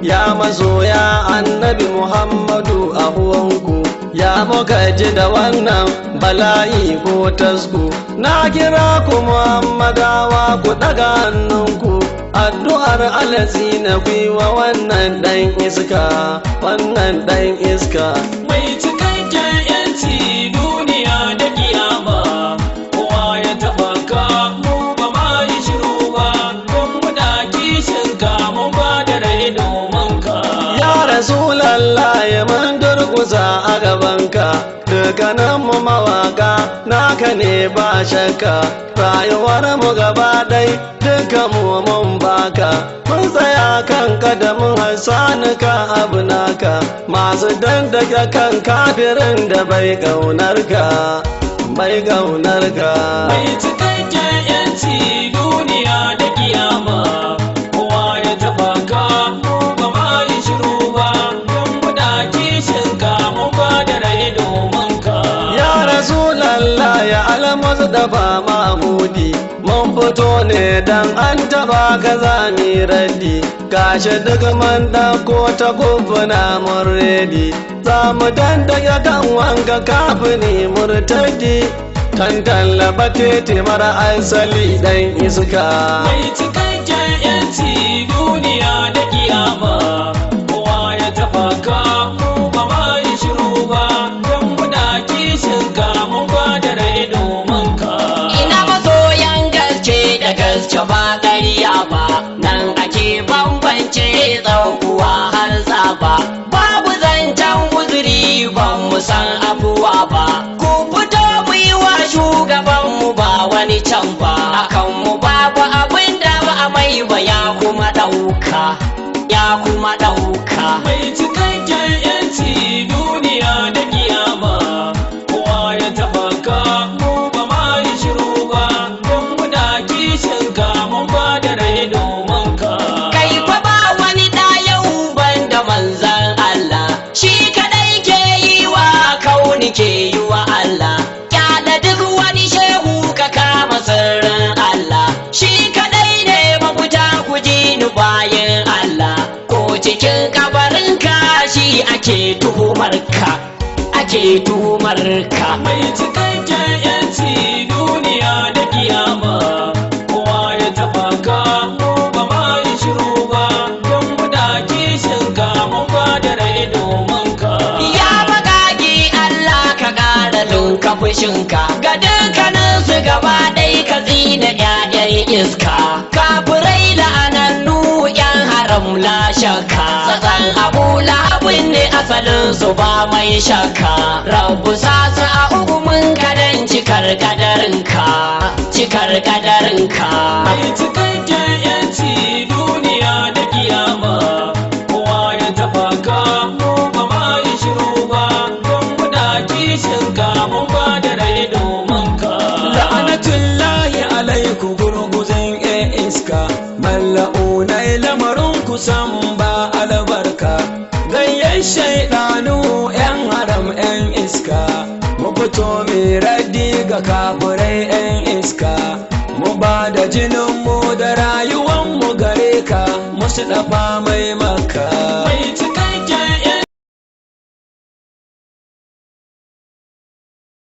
ya masoya annabi Muhammadu ahuwanku, ya muka ji da wannan bala'i ko tasku. Na kira ku Muhammadawa ku daga hannunku, addu'ar alazi na wa wannan dan iska, wannan dan iska. Mai cikakken yanci duniya da kiyama, kowa ya taba ka mu ba ma yi shiru ba, don muna kishin ka mun ba da rai domin ka. Ya Rasulallah ya mun durkusa a gabanka, dukkanin mu mawaka naka ne ba shakka, rayuwar mu gaba ɗai duka mu mun baka. Mun tsaya kan kadamin hassanuka abu naka, masu dandake kan kafirin da bai ƙaunar ka, bai ƙaunar ka. Mai cikakken yanci duniya da kiyama, kowa ya taba ka mu ba ma yi shiru ba, don muna kishin ka mun ba da rai domin ka. Ya Rasulallah ya almazu da ba Mahmudi, mun fito ne dan an taba ka zami raddi, gashi duk man ko ta gubuna mun redi, za mu dandake kan wanka kafini murtadi, kan tallaba tete mara asali dan iska. Mai cikakken yanci duniya da kiyama, kowa ya taba ka mu ba ma yi shiru ba, don muna kishin ka mun ba da rai domin ka. Ina masoyan gaske da gaske ba ƙarya ba, nan ake bambance tsakuwa har tsaba, babu zancen uzuri ban mu san abuwa ba, ku fito mu yi wa shugabanmu ba wani can ba, akan mu babu abin da ba a mai ba ya kuma ɗauka, ya kuma ɗauka. Mai cikakken yanci duniya da kiyama, kowa ya taba ka mu ba ma yi shiru ba, don muna kishin ka mun ba da rai domin ka. Kai fa ba wani da yau ban da manzon Allah, shi kadai ke yi wa kauni ke yi wa Allah, kyala duk wani shehu ka kama sirrin Allah, shi kadai ne mafita ku ji ni bayan Allah, ko cikin kabarin ka shi ake tuhumar ka, ake tuhumar ka. Mai cikakken yanci duniya da kiyama, kowa ya taba ka mu ba ma yi shiru ba, don muna kishin ka mun ba da rai domin ka. Ya magagi Allah ka ƙara lunka fushinka ga dukkanin su gaba ɗai ka zina ƴaƴan iska, kafirai la'anannu ƴan haram la shakka, tsatsan Abu Lahabin ne asalin su ba mai shakka, Rabbu sa su a hukumin ka dan cikar kadarinka, cikar kadarinka. Mai cikakken yanci duniya da kiyama, kowa ya taba ka mu ba ma yi shiru ba, don muna kishin ka mun ba da rai domin ka. La'anatullahi alaiku gurguzin iska, malla'unai lamarin kusan ba albarka, gayyar shaidanu 'yan haram 'yan iska, mu fito mai raddi ga kafirai 'yan iska, mu ba da jininmu da rayuwanmu gare ka, musu dafa mai maka.